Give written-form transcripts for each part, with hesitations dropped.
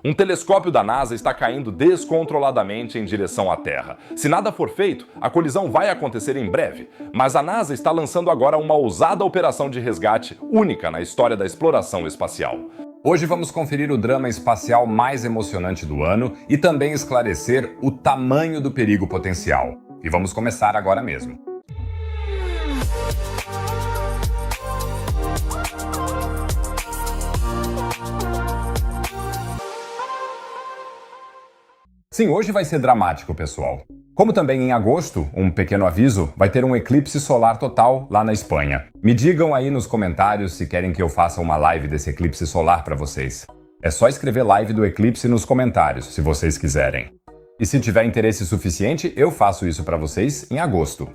Um telescópio da NASA está caindo descontroladamente em direção à Terra. Se nada for feito, a colisão vai acontecer em breve. Mas a NASA está lançando agora uma ousada operação de resgate única na história da exploração espacial. Hoje vamos conferir o drama espacial mais emocionante do ano e também esclarecer o tamanho do perigo potencial. E vamos começar agora mesmo. Sim, hoje vai ser dramático, pessoal. Como também em agosto, um pequeno aviso, vai ter um eclipse solar total lá na Espanha. Me digam aí nos comentários se querem que eu faça uma live desse eclipse solar para vocês. É só escrever live do eclipse nos comentários, se vocês quiserem. E se tiver interesse suficiente, eu faço isso para vocês em agosto.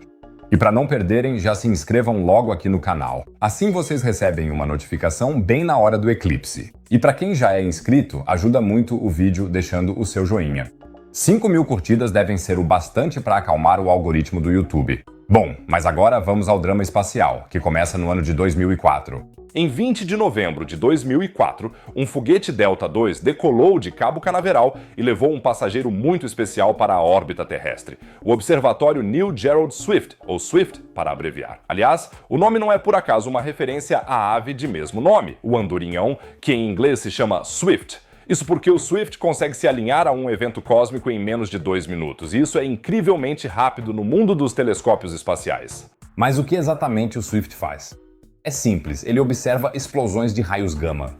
E para não perderem, já se inscrevam logo aqui no canal. Assim vocês recebem uma notificação bem na hora do eclipse. E para quem já é inscrito, ajuda muito o vídeo deixando o seu joinha. 5.000 curtidas devem ser o bastante para acalmar o algoritmo do YouTube. Bom, mas agora vamos ao drama espacial, que começa no ano de 2004. Em 20 de novembro de 2004, um foguete Delta II decolou de Cabo Canaveral e levou um passageiro muito especial para a órbita terrestre, o Observatório Neil Gerald Swift, ou Swift para abreviar. Aliás, o nome não é por acaso uma referência à ave de mesmo nome, o andorinhão, que em inglês se chama Swift. Isso porque o Swift consegue se alinhar a um evento cósmico em menos de 2 minutos, e isso é incrivelmente rápido no mundo dos telescópios espaciais. Mas o que exatamente o Swift faz? É simples, ele observa explosões de raios gama.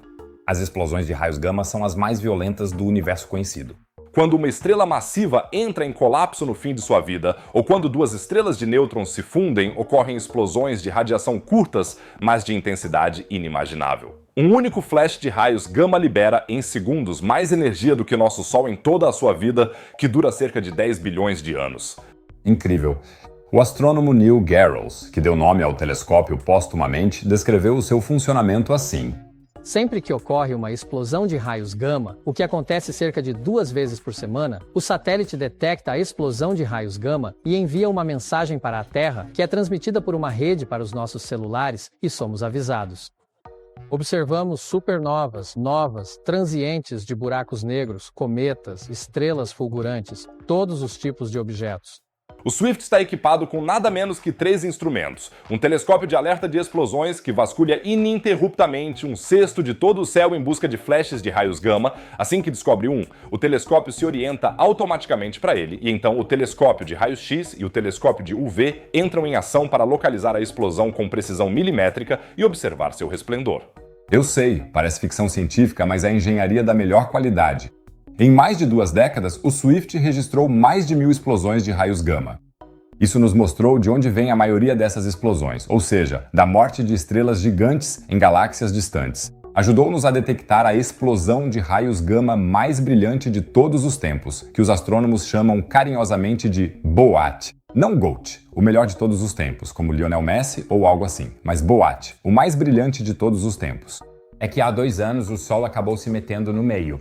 As explosões de raios gama são as mais violentas do universo conhecido. Quando uma estrela massiva entra em colapso no fim de sua vida, ou quando duas estrelas de nêutrons se fundem, ocorrem explosões de radiação curtas, mas de intensidade inimaginável. Um único flash de raios gama libera, em segundos, mais energia do que nosso Sol em toda a sua vida, que dura cerca de 10 bilhões de anos. Incrível. O astrônomo Neil Gehrels, que deu nome ao telescópio póstumamente, descreveu o seu funcionamento assim. Sempre que ocorre uma explosão de raios gama, o que acontece cerca de 2 vezes por semana, o satélite detecta a explosão de raios gama e envia uma mensagem para a Terra, que é transmitida por uma rede para os nossos celulares, e somos avisados. Observamos supernovas, novas, transientes de buracos negros, cometas, estrelas fulgurantes, todos os tipos de objetos. O Swift está equipado com nada menos que 3 instrumentos. Um telescópio de alerta de explosões que vasculha ininterruptamente um cesto de todo o céu em busca de flashes de raios gama. Assim que descobre um, o telescópio se orienta automaticamente para ele, e então o telescópio de raios-x e o telescópio de UV entram em ação para localizar a explosão com precisão milimétrica e observar seu resplendor. Eu sei, parece ficção científica, mas é engenharia da melhor qualidade. Em mais de 2 décadas, o Swift registrou mais de 1.000 explosões de raios gama. Isso nos mostrou de onde vem a maioria dessas explosões, ou seja, da morte de estrelas gigantes em galáxias distantes. Ajudou-nos a detectar a explosão de raios gama mais brilhante de todos os tempos, que os astrônomos chamam carinhosamente de BOAT. Não GOAT, o melhor de todos os tempos, como Lionel Messi ou algo assim, mas BOAT, o mais brilhante de todos os tempos. É que há 2 anos o Sol acabou se metendo no meio.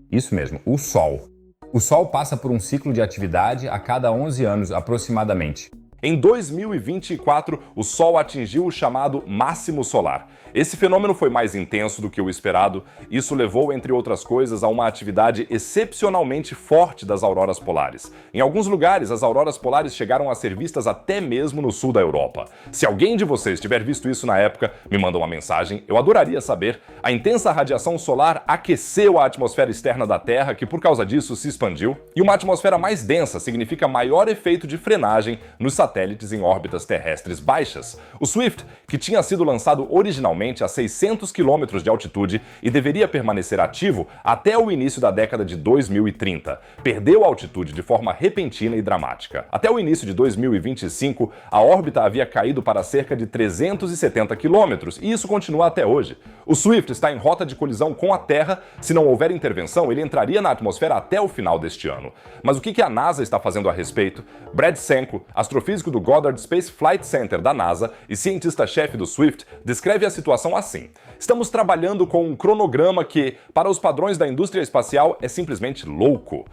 Isso mesmo, o Sol. O Sol passa por um ciclo de atividade a cada 11 anos aproximadamente. Em 2024, o Sol atingiu o chamado máximo solar. Esse fenômeno foi mais intenso do que o esperado. Isso levou, entre outras coisas, a uma atividade excepcionalmente forte das auroras polares. Em alguns lugares, as auroras polares chegaram a ser vistas até mesmo no sul da Europa. Se alguém de vocês tiver visto isso na época, me manda uma mensagem, eu adoraria saber. A intensa radiação solar aqueceu a atmosfera externa da Terra, que por causa disso se expandiu, e uma atmosfera mais densa significa maior efeito de frenagem nos satélites em órbitas terrestres baixas. O Swift, que tinha sido lançado originalmente a 600 km de altitude e deveria permanecer ativo até o início da década de 2030, perdeu altitude de forma repentina e dramática. Até o início de 2025, a órbita havia caído para cerca de 370 km, e isso continua até hoje. O Swift está em rota de colisão com a Terra. Se não houver intervenção, ele entraria na atmosfera até o final deste ano. Mas o que a NASA está fazendo a respeito? Brad Senko, astrofísico do Goddard Space Flight Center da NASA e cientista-chefe do Swift, descreve a situação assim: estamos trabalhando com um cronograma que, para os padrões da indústria espacial, é simplesmente louco.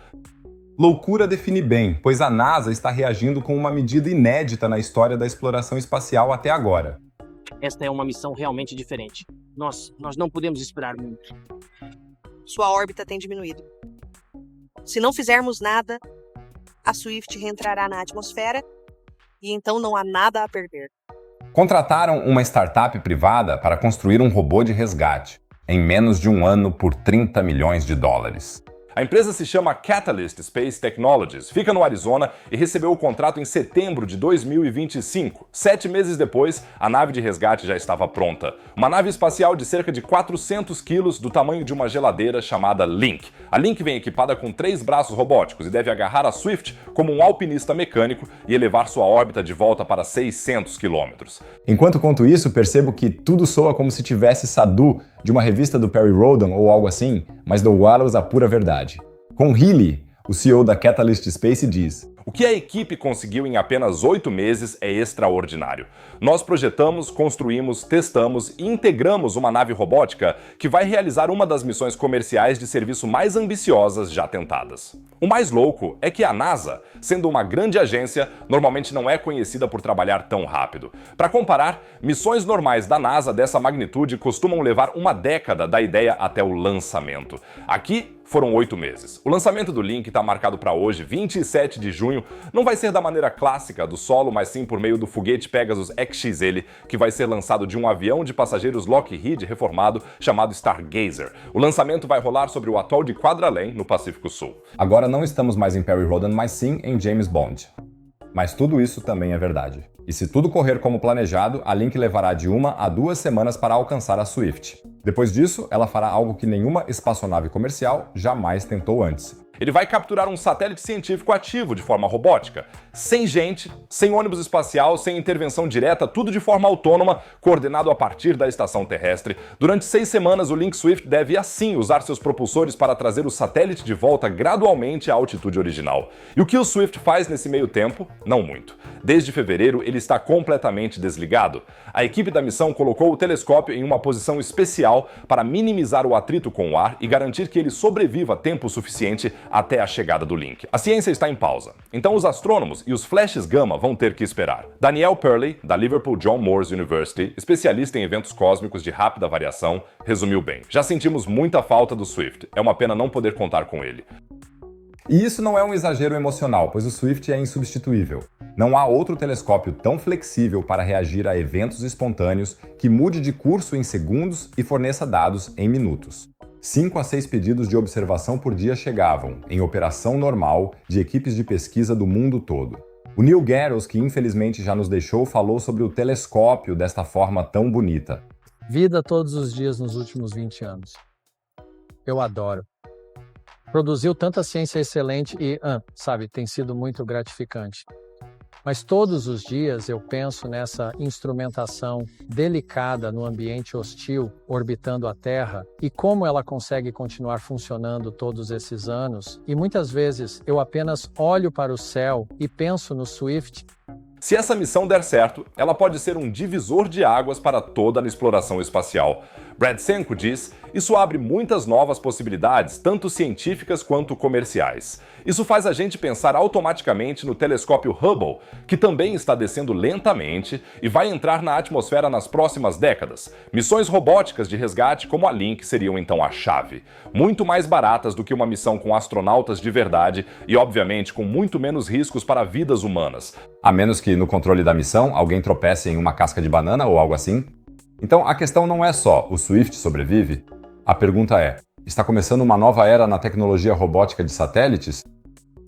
Loucura define bem, pois a NASA está reagindo com uma medida inédita na história da exploração espacial até agora. Esta é uma missão realmente diferente. Nós não podemos esperar muito. sua órbita tem diminuído. Se não fizermos nada, a Swift reentrará na atmosfera e então não há nada a perder. Contrataram uma startup privada para construir um robô de resgate, em menos de um ano por $30 milhões. A empresa se chama Catalyst Space Technologies, fica no Arizona e recebeu o contrato em setembro de 2025. 7 meses depois, a nave de resgate já estava pronta. Uma nave espacial de cerca de 400 quilos, do tamanho de uma geladeira, chamada Link. A Link vem equipada com 3 braços robóticos e deve agarrar a Swift como um alpinista mecânico e elevar sua órbita de volta para 600 quilômetros. Enquanto conto isso, percebo que tudo soa como se tivesse Sadu de uma revista do Perry Rhodan ou algo assim, mas dou Wallace a pura verdade. Com Healy, o CEO da Catalyst Space diz: o que a equipe conseguiu em apenas 8 meses é extraordinário. Nós projetamos, construímos, testamos e integramos uma nave robótica que vai realizar uma das missões comerciais de serviço mais ambiciosas já tentadas. O mais louco é que a NASA, sendo uma grande agência, normalmente não é conhecida por trabalhar tão rápido. Para comparar, missões normais da NASA dessa magnitude costumam levar uma década da ideia até o lançamento. Aqui, foram 8 meses. O lançamento do Link está marcado para hoje, 27 de junho. Não vai ser da maneira clássica do solo, mas sim por meio do foguete Pegasus XXL, que vai ser lançado de um avião de passageiros Lockheed reformado chamado Stargazer. O lançamento vai rolar sobre o atol de Kwajalein, no Pacífico Sul. Agora não estamos mais em Perry Rhodan, mas sim em James Bond. Mas tudo isso também é verdade. E se tudo correr como planejado, a Link levará de 1 a 2 semanas para alcançar a Swift. Depois disso, ela fará algo que nenhuma espaçonave comercial jamais tentou antes. Ele vai capturar um satélite científico ativo de forma robótica, sem gente, sem ônibus espacial, sem intervenção direta, tudo de forma autônoma, coordenado a partir da estação terrestre. Durante 6 semanas, o Link Swift deve assim usar seus propulsores para trazer o satélite de volta gradualmente à altitude original. E o que o Swift faz nesse meio tempo? Não muito. Desde fevereiro, ele está completamente desligado. A equipe da missão colocou o telescópio em uma posição especial para minimizar o atrito com o ar e garantir que ele sobreviva tempo suficiente até a chegada do Link. A ciência está em pausa, então os astrônomos e os flashes gama vão ter que esperar. Daniel Perley, da Liverpool John Moores University, especialista em eventos cósmicos de rápida variação, resumiu bem: já sentimos muita falta do Swift, é uma pena não poder contar com ele. E isso não é um exagero emocional, pois o Swift é insubstituível. Não há outro telescópio tão flexível para reagir a eventos espontâneos, que mude de curso em segundos e forneça dados em minutos. 5 a 6 pedidos de observação por dia chegavam, em operação normal, de equipes de pesquisa do mundo todo. O Neil Garros, que infelizmente já nos deixou, falou sobre o telescópio desta forma tão bonita. Vida todos os dias nos últimos 20 anos. Eu adoro. Produziu tanta ciência excelente e, tem sido muito gratificante. Mas todos os dias eu penso nessa instrumentação delicada no ambiente hostil, orbitando a Terra, e como ela consegue continuar funcionando todos esses anos, e muitas vezes eu apenas olho para o céu e penso no Swift. Se essa missão der certo, ela pode ser um divisor de águas para toda a exploração espacial. Brad Senko diz: isso abre muitas novas possibilidades, tanto científicas quanto comerciais. Isso faz a gente pensar automaticamente no telescópio Hubble, que também está descendo lentamente e vai entrar na atmosfera nas próximas décadas. Missões robóticas de resgate como a Link seriam então a chave. Muito mais baratas do que uma missão com astronautas de verdade e, obviamente, com muito menos riscos para vidas humanas. A menos que no controle da missão alguém tropece em uma casca de banana ou algo assim. Então a questão não é só: o Swift sobrevive? A pergunta é: está começando uma nova era na tecnologia robótica de satélites?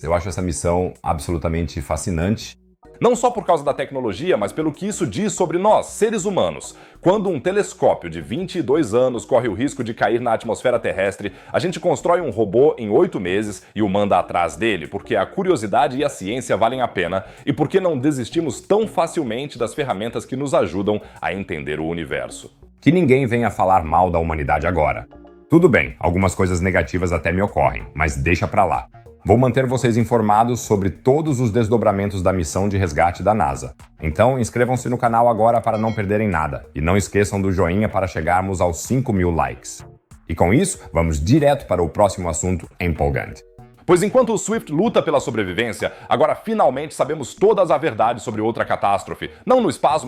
Eu acho essa missão absolutamente fascinante. Não só por causa da tecnologia, mas pelo que isso diz sobre nós, seres humanos. Quando um telescópio de 22 anos corre o risco de cair na atmosfera terrestre, a gente constrói um robô em 8 meses e o manda atrás dele, porque a curiosidade e a ciência valem a pena e porque não desistimos tão facilmente das ferramentas que nos ajudam a entender o universo. Que ninguém venha falar mal da humanidade agora. Tudo bem, algumas coisas negativas até me ocorrem, mas deixa pra lá. Vou manter vocês informados sobre todos os desdobramentos da missão de resgate da NASA. Então, inscrevam-se no canal agora para não perderem nada. E não esqueçam do joinha para chegarmos aos 5.000 likes. E com isso, vamos direto para o próximo assunto empolgante. Pois enquanto o Swift luta pela sobrevivência, agora finalmente sabemos todas a verdade sobre outra catástrofe, não no espaço,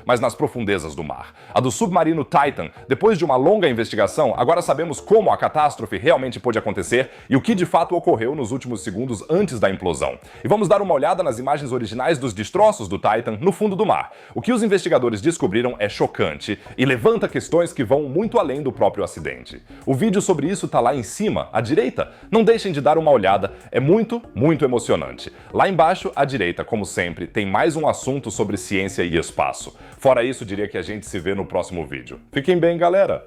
mas nas profundezas do mar. A do submarino Titan. Depois de uma longa investigação, agora sabemos como a catástrofe realmente pôde acontecer e o que de fato ocorreu nos últimos segundos antes da implosão. E vamos dar uma olhada nas imagens originais dos destroços do Titan no fundo do mar. O que os investigadores descobriram é chocante e levanta questões que vão muito além do próprio acidente. O vídeo sobre isso tá lá em cima, à direita. Não deixem de dar uma olhada, é muito emocionante. Lá embaixo, à direita, como sempre, tem mais um assunto sobre ciência e espaço. Fora isso, diria que a gente se vê no próximo vídeo. Fiquem bem, galera!